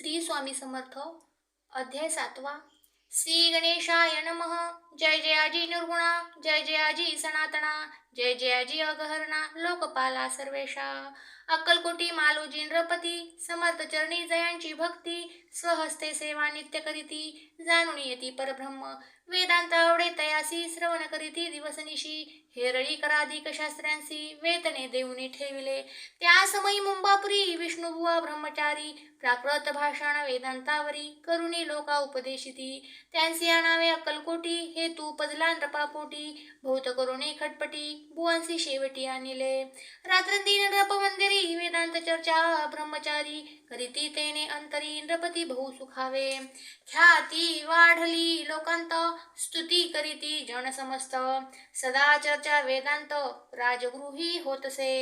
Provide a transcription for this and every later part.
श्री स्वामी समर्थ अध्याय 7वा. श्री गणेशाय नमः. जय जयाजी निर्गुणा, जय जयाजी सनातना, जय जयाजी अगहरणा, लोकपाला सर्वेशा. अक्कलकोटी मालोजी नृपती, समर्थ चरणी जयांची भक्ती, स्वहस्ते सेवा नित्य करीती, जाणून येती परब्रह्म. वेदांत आवडे तयासी, श्रवण करीती दिवसनिशी, हेरळी कराधिक शास्त्रांसी, वेतने देऊनी ठेविले. त्या समयी मुंबापुरी विष्णुबुवा ब्रह्मचारी, प्राकृत भाषण वेदांतावरी, करुणी लोका उपदेशिती. त्यांसी आणावे अक्कलकोटी, हे तू पजला नृपापोटी, भूत करुणी खटपटी, बुवांसी शेवटी आणिले. रात्रंदिन नृप मंदिरी, वेदांत चर्चा ब्रह्मचारी, करीती तेने अंतरी, नृपती बहु सुखावे. ख्याती वाढली लोकांत, स्तुती करीती जन समस्त, सदा चर्चा वेदांत राजगृही होतसे.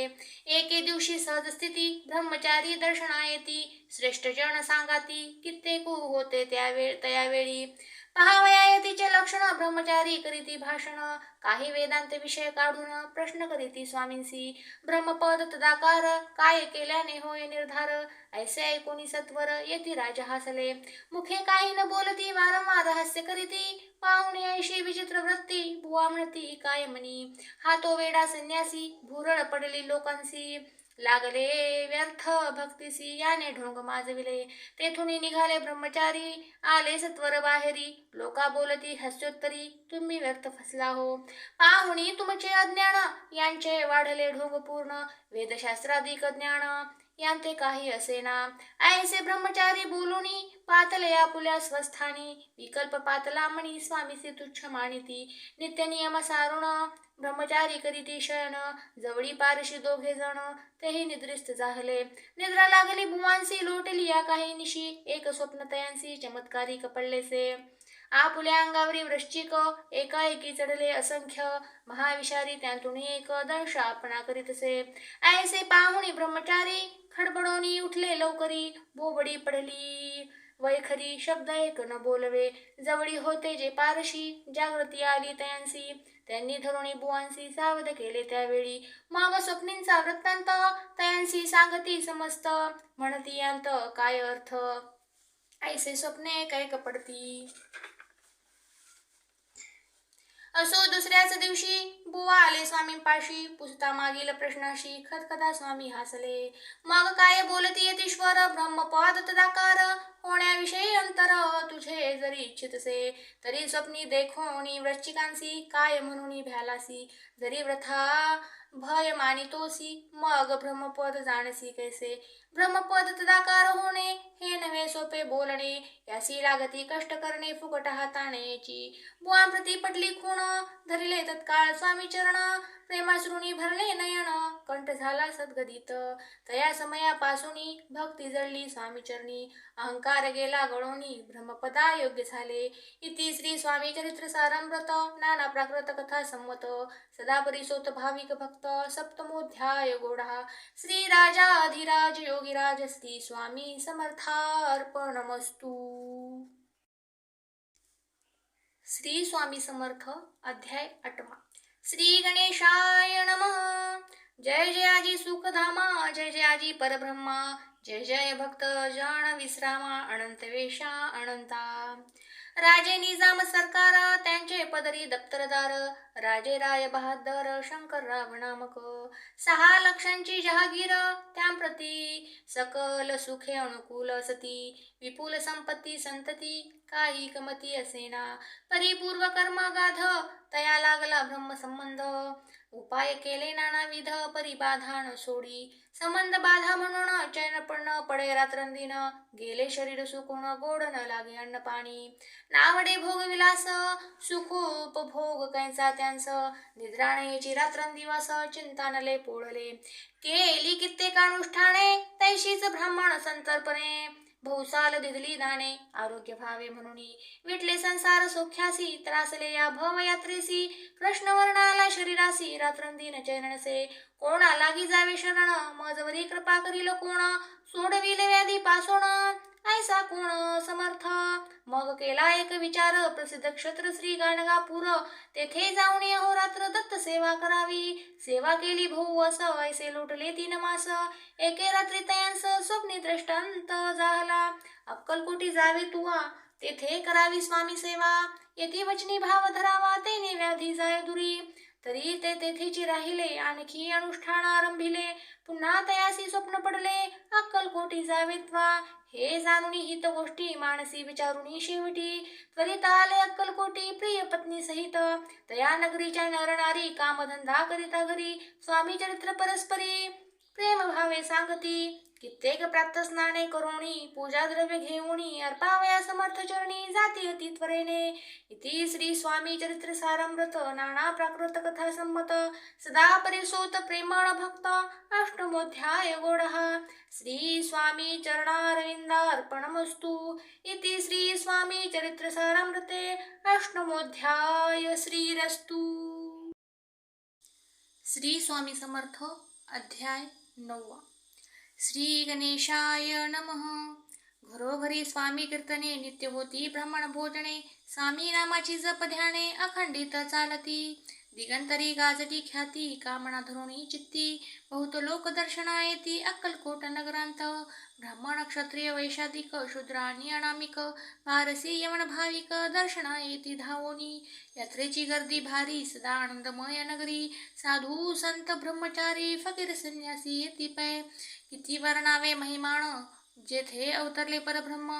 एके दिवशी सहज स्थिती, ब्रह्मचारी दर्शना येती, श्रेष्ठ जन सांगाती, कित्येकू होते तयावेळी. पहावया यतीचे लक्षण, ब्रह्मचारी करीती भाषण, काही वेदांत विषय काढून प्रश्न करीती स्वामींसी. ब्रह्मपद तदाकार, काय केल्याने होय निर्धार, ऐसे ऐकूनी सत्वर येती राजा हसले. मुखे काही न बोलती, वारंवार हास्य करीती, पाहुणे ऐशी विचित्र वृत्ती, बुवा म्हणती काय म्हणी, हा तो वेडा संन्यासी, भुरळ पडली लोकांसी, लागले व्यर्थ भक्तीसी, याने ढोंग माजविले. तेथून निघाले ब्रह्मचारी, आले सत्वर बाहेरी, लोका बोलती हास्योत्तरी, तुम्ही व्यर्थ फसला हो. पाहुणी तुमचे अज्ञान, यांचे वाढले ढोंग पूर्ण, वेदशास्त्राधिक ज्ञान यांते काही असेना. ऐसे ब्रह्मचारी बोलुनी, पातले आपुल्या स्वस्थानी, विकल्प पातला म्हणी, स्वामीसी तुच्छ मानिती. नित्य नियम सारुण, ब्रह्मचारी करीती शयन, जवळी पारशी दोघे जण, तेही निद्रिस्त जाहले. निद्रा लागली बुवांसी, लोटली या काही निशी, एक स्वप्न तयांसी चमत्कारी कपडलेसे. आपुल्या अंगावरी वृश्चिक, एकाएकी चढले असंख्य, महाविषारी त्यांतून एक दंश आपणा करीतसे. ऐसे पाहुणी ब्रह्मचारी, खडबडोनी उठले लवकरी, बोबडी पडली वैखरी, शब्द एक न बोलवे. जवळी होते जे पारशी, जागृती आली तयांसी, त्यांनी धरुणी बुवांसी सावध केले त्यावेळी. मग स्वप्नींचा वृत्तांत, तयांसी सांगती समस्त, म्हणती यांत काय अर्थ, ऐसे स्वप्ने काय कपडती. असो दुसऱ्याच दिवशी, बुवा आले स्वामींपाशी, पुसता मागील प्रश्नाशी, खदखदा स्वामी हसले. मग काय बोलती यतीश्वर, ब्रह्मपद तदाकार, होण्याविषयी अंतर तुझे जरी इच्छितसे, तरी स्वप्नी देखोनी वृश्चिकांसी, काय म्हणून भ्यालासी, जरी व्रथा भय मानितोसी, मग ब्रह्मपद जाणसी कैसे. ब्रह्मपद तदाकार होणे, हे नव्हे सोपे बोलणे, यासी लागती कष्ट करणे, फुकट हाताळण्याची. बुवांप्रती पडली खूण, धरिले तत्काळ स्वामी चरण, प्रेमाश्रुनी भरले नयन, कंठ झाला सद्गदित. तया समयापासूनी भक्ती जळली स्वामी चरणी, अहंकार गेला गळोनी, ब्रह्मपदा योग्य झाले. इति श्री स्वामी चरित्र सारामृत, नाना प्राकृत कथा संमत, सदा परिसोत भाविक भक्त, सप्तमोध्याय गोडा. श्री राजाधिराज योगीराज श्री स्वामी समर्थार्पणमस्तु. श्री स्वामी समर्थ अध्याय 8वा. श्री गणेशाय नमः. जय जयाजी सुखधामा, जय जयाजी परब्रह्मा, जय जय भक्त जन विश्रामा, अनंत वेशा अनंता. राजे निजाम सरकार, त्यांचे पदरी दप्तरदार, राजे राय बहादर, शंकर राव नामक. 6 लक्षांची जहागीर, त्यांप्रती सकल सुखे अनुकूल असती, विपुल संपत्ती संतती, काही कमती असेना. परिपूर्व कर्म गाध, तया लागला ब्रह्म संबंध, उपाय केले नानाविध, परिबाधा न सोडी. संबंध बाधा म्हणून चैन पण पडे रात्रंदिन, गेले शरीर सुकून, गोड न लागे अन्न पाणी. नावडे भोग विलास, सुखोपभोग कैचा त्यांस, निद्राणेची रात्रंदिवस, चिंतानले पोळले. केली कित्येकानुष्ठाने, तैशीच ब्राह्मण संतर्पणे, बहुसाल दिधली दाणे, आरोग्य भावे म्हणून विटले संसार सौख्यासी, त्रासले या भवयात्रेसी. कृष्णवर्णाला शरीरासी, रात्रंदिन चैन नसे, कोणा लागी जावे शरण, मग मजवरी कृपा करील कोण, सोडविले व्याधी पासून ऐसा कोण समर्थ. मग केला एक विचार, प्रसिद्ध क्षत्र श्री गाणगापूर, तेथे जाऊन अहोरात्र दत्त सेवा करावी. सेवा केली भाऊ अस, ऐसे लोटले 3 मास. एके रात्री तयांस स्वप्नी दृष्टांत झाला, अक्कलकोटी जावे तुवा, तेथे करावी स्वामी सेवा. येथे वचनी भाव धरावा, तेने व्याधी जाय दुरी. तरी ते तेथेची राहिले, आणखी अनुष्ठान आरंभिले. पुन्हा तयासी स्वप्न पडले, अक्कलकोटी जावेत्वा. हे जाणून हित गोष्टी, मानसी विचारुनी शेवटी. त्वरित आले अक्कलकोटी, प्रिय पत्नी सहित. तया नगरीच्या नरनारी, कामधंदा करिता घरी. स्वामी चरित्र परस्परी, प्रेम भावे सांगती. कित्येक प्राप्त स्नाने करोणी, पूजा द्रव्य घेऊनी, अर्पावया समर्थ चरणी, जाती अति त्वरेने. इति श्री स्वामी चरित्र सारामृत, नाना प्राकृत कथा संमत. सदा परिसोत प्रेमळ भक्त, अष्टमोध्याय गोडः. श्री स्वामी चरणारविंदार्पणमस्तु. इति श्री स्वामी चरित्र सारामृते अष्टमोध्याय. श्रीरस्तु. श्री स्वामी समर्थ. अध्याय 9. श्री गणेशाय नमः. घरोघरी स्वामी कीर्तने, नित्य होती ब्राह्मण भोजने. स्वामी नामाची जप ध्याने, अखंडित चालती. दिगंतरी गाजती ख्याती, कामना धरुणी चित्ती. बहुत लोक दर्शना येती, अक्कलकोट नगरांत. ब्राह्मण क्षत्रिय वैशाधिक, शूद्र आणि अनामिक, पारसी यमन भाविक, दर्शना येती धावोनी. यात्रेची गर्दी भारी, सदा आनंदमय नगरी. साधू संत ब्रह्मचारी, फकीर संन्यासी येती पै. किती वर्णावे महिमाण, जेथे अवतरले परब्रह्म.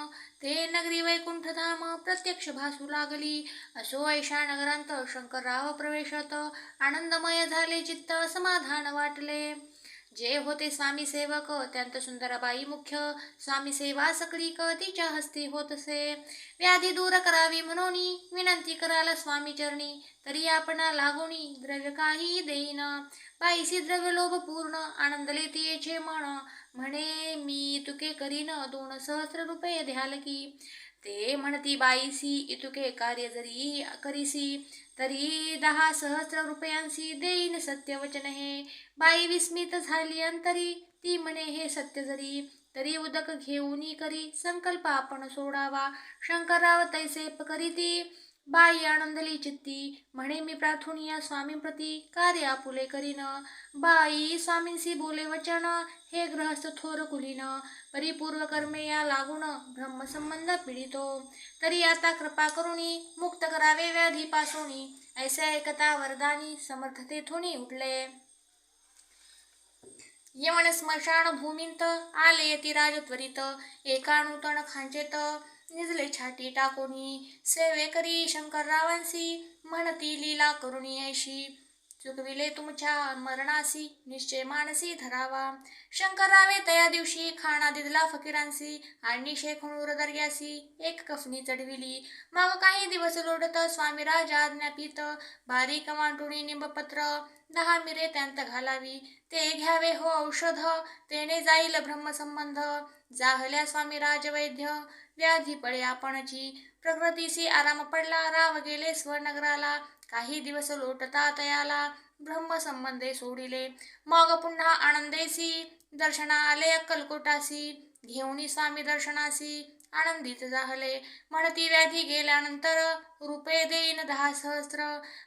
ते नगरी वैकुंठ धाम, प्रत्यक्ष भासू लागली. असो ऐशा नगरांत शंकरराव प्रवेशत. आनंदमय झाले चित्त, समाधान वाटले. जे होते स्वामी सेवक, त्यांत सुंदरबाई मुख्य. स्वामी सेवा सकळीक, तिच्या हस्ती होतसे. व्याधी दूर करावी म्हणून विनंती कराल स्वामी चरणी. तरी आपणा लागोनी, द्रव्य काही देईन. बाईसी द्रव्य लोभ पूर्ण, आनंदले तियेचे मन. म्हणे मी तुके करीन 2 सहस्र रुपये द्याल की. ते म्हणती बाईसी, इतुके कार्य जरी करीसी, तरी 10 सहस्र रुपयांसी देईन सत्य वचन हे. बाई विस्मित झाली अंतरी, ती म्हणे हे सत्य जरी. तरी उदक घेऊनी करी, संकल्प आपण सोडावा. शंकरराव तैसे करीती, बाई आनंदली चित्ती. म्हणे मी प्रार्थुनिया स्वामींप्रती, कार्य आपुले करीन. बाई स्वामींसी बोले वचन, हे गृहस्थ थोर कुलीन. परिपूर्व कर्मे या लागून, ब्रह्मसंबंध पीडितो. तरी आता कृपा करुणी, मुक्त करावे व्याधी पासोनी. ऐसे ऐकता वरदानी, समर्थ तेथुनी उठले. यमन स्मशान भूमींत, आले यती राज त्वरित. एका नूतन खांचेत, निजले छाटी टाकोनी. सेवे करी शंकररावांसी, म्हणती लीला करुणी ऐशी. चुकविले तुमच्या मरणासी, निश्चय मानसी धरावा. शंकररावे तया दिवशी, खाणा दिदला फकीरांसी. आणि शेखनूर दर्यासी, एक कफनी चढविली. मग काही दिवस लोटत, स्वामी राजा आज्ञापित. बारीक वाटुणी निंबपत्र, 10 मिरे त्यांत घालावी. ते घ्यावे हो औषध, तेने जाईल ब्रह्मसंबंध. जाहल्या स्वामी राजवैद्य, व्याधी पळे आपणची. प्रकृतीसी आराम पडला, राव गेले स्वनगराला. काही दिवस लोटता तयाला, ब्रह्मसंबंधे सोडिले. मग पुन्हा आनंदेसी, दर्शना आले अक्कलकोटासी. घेऊनी स्वामी दर्शनासी, आनंदित झाले. म्हणती व्याधी गेल्यानंतर, रुपये देईन 10 सहस्र.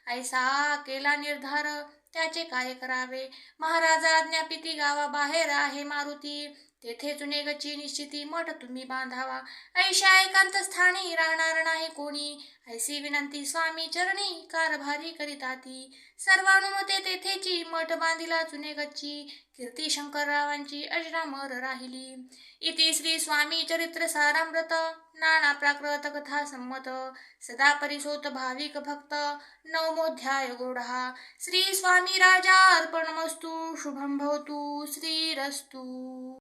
ऐसा केला निर्धार, त्याचे काय करावे. महाराजा आज्ञापिती, गावाबाहेर आहे मारुती. तेथे चुनेगची निश्चिती, मठ तुम्ही बांधावा. ऐशा एकांत स्थानी, राहणार नाही कोणी. ऐसी विनंती स्वामी चरणी, कारभारी करिताती. सर्वानुमते तेथेची, मठ बांधिला चुनेगची. कीर्ती शंकररावांची अजरामर राहिली. इति श्री स्वामी चरित्र सारामृत, नाना प्राकृत कथा संमत. सदा परिसोत भाविक भक्त, 9मोध्याय गोडहा. श्री स्वामी राजा अर्पणमस्तु. शुभं भवतु. श्रीरस्तु.